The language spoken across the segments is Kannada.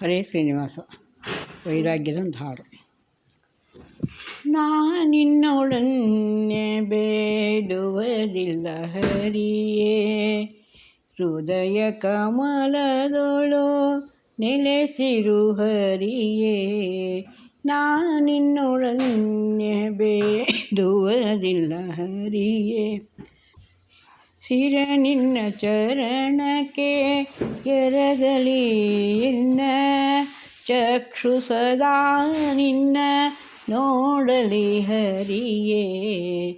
ಹರೇ ಶ್ರೀನಿವಾಸ ವೈರಾಗ್ಯದ ಒಂದು ಹಾಡು. ನಾನಿನ್ನೊಡನೆ ಬೇಡುವುದಿಲ್ಲ ಹರಿಯೇ, ಹೃದಯ ಕಮಲದೊಳು ನೆಲೆಸಿರು ಹರಿಯೇ. ನಾನಿನ್ನೊಡನೆ ಬೇಡುವುದಿಲ್ಲ ಹರಿಯೇ, ಸಿರ ನಿನ್ನ ಚರಣಕ್ಕೆ ಎರಗಲಿ ಎನ್ನ ಚಕ್ಷು ಸದಾ ನಿನ್ನ ನೋಡಲಿ ಹರಿಯೇ.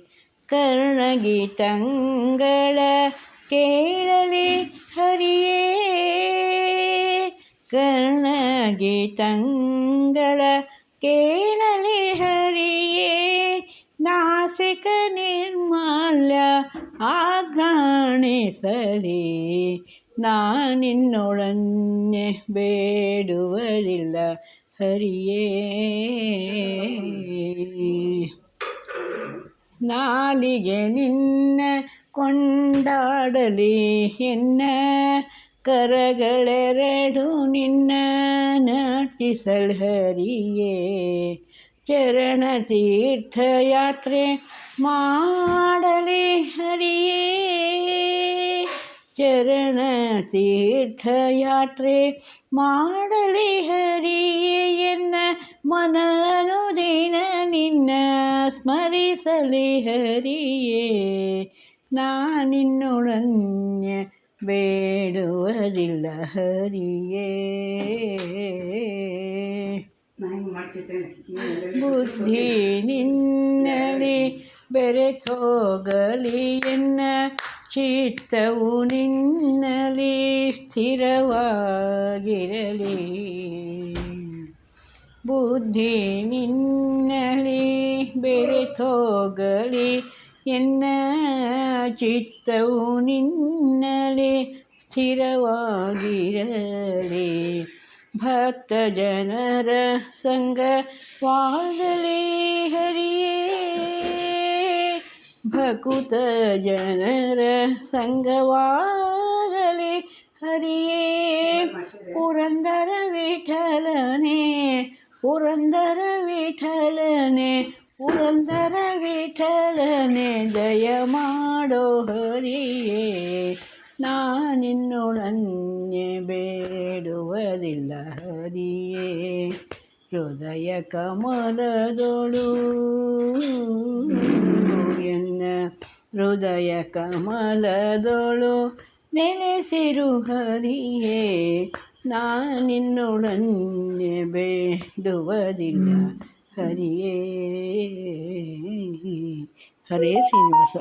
ಕರ್ಣಗೀತಂಗಳ ಕೇಳಲಿ ಹರಿಯೇ, ಕರ್ಣಗೀತಂಗಳ ಕೇಳಲಿ ಹರಿಯೇ. ನಾಸಿಕ ನಿರ್ಮಾಲ್ಯ ಆಘ್ರಾಣಿಸಲಿ, ನಾನಿನ್ನೊಡನೆ ಬೇಡುವುದಿಲ್ಲ ಹರಿಯೇ. ನಾಲಿಗೆ ನಿನ್ನ ಕೊಂಡಾಡಲಿ ಎನ್ನ ಕರಗಳೆರಡು ನಿನ್ನ ನರ್ತಿಸಲ್ ಹರಿಯೇ. ಚರಣ ತೀರ್ಥಯಾತ್ರೆ ಮಾಡಲಿ ಹರಿಯೇ, ಚರಣ ತೀರ್ಥಯಾತ್ರೆ ಮಾಡಲಿ ಹರಿಯೇ. ಎನ್ನ ಮನ ಅನುದಿನ ನಿನ್ನ ಸ್ಮರಿಸಲಿ ಹರಿಯೇ. ನಾನಿನ್ನೊಡನೆ ಬೇಡುವುದಿಲ್ಲ ಹರಿಯೇ. ಬುದ್ಧಿ ನಿನ್ನಲಿ ಬೆರೆತೋಗಲಿ ಎನ್ನ ಚಿತ್ತವು ನಿನ್ನಲಿ ಸ್ಥಿರವಾಗಿರಲಿ. ಬುದ್ಧಿ ನಿನ್ನಲಿ ಬೆರೆತೋಗಲಿ ಎನ್ನ ಚಿತ್ತವು ನಿನ್ನಲಿ ಸ್ಥಿರವಾಗಿರಲಿ. ಭಕ್ತ ಜನರ ಸಂಗವಾಗಲಿ ಹರಿಯೇ, ಭಕುತ ಜನರ ಸಂಗವಾಗಲಿ ಹರಿಯೇ. ಪುರಂದರ ವಿಠಲನೆ, ಪುರಂದರ ವಿಠಲನೆ, ಪುರಂದರ ವಿಠಲನೆ ದಯ ಮಾಡೋ ಹರಿಯೇ. ನಾನಿನ್ನೊಡನೆ ಬೇಡುವುದಿಲ್ಲ ಹರಿಯೇ, ಹೃದಯ ಕಮಲದೊಳು ಎನ್ನ ಹೃದಯ ಕಮಲದೊಳು ನೆಲೆಸಿರು ಹರಿಯೇ. ನಾನಿನ್ನೊಡನೆ ಬೇಡುವುದಿಲ್ಲ ಹರಿಯೇ. ಹರೇ ಶ್ರೀನಿವಾಸ.